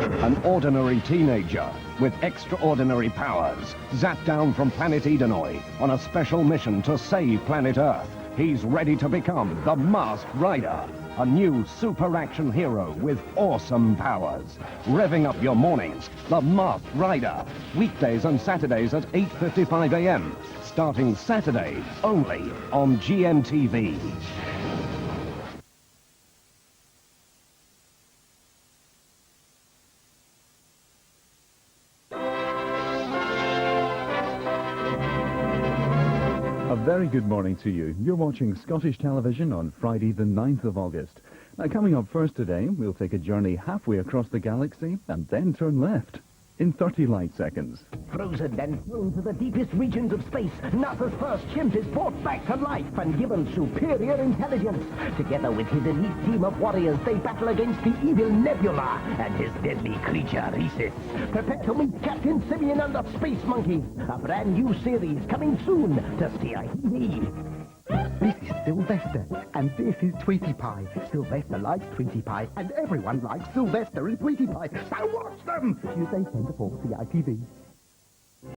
An ordinary teenager with extraordinary powers, zapped down from planet Edenoi on a special mission to save planet Earth. He's ready to become the Masked Rider, a new super action hero with awesome powers. Revving up your mornings, the Masked Rider. Weekdays and Saturdays at 8:55 a.m. Starting Saturday only on GMTV. A very good morning to you. You're watching Scottish television on Friday the 9th of August. Now, coming up first today, we'll take a journey halfway across the galaxy and then turn left in 30 light seconds. Frozen and thrown to the deepest regions of space, NASA's first chimp is brought back to life and given superior intelligence. Together with his elite team of warriors, they battle against the evil Nebula and his deadly creature, Rhesus. Prepare to meet Captain Simian and the Space Monkeys, a brand new series coming soon to CITV. This is Sylvester, and this is Tweety Pie. Sylvester likes Tweety Pie, and everyone likes Sylvester and Tweety Pie. So watch them! Tuesday 10 to 4, CITV.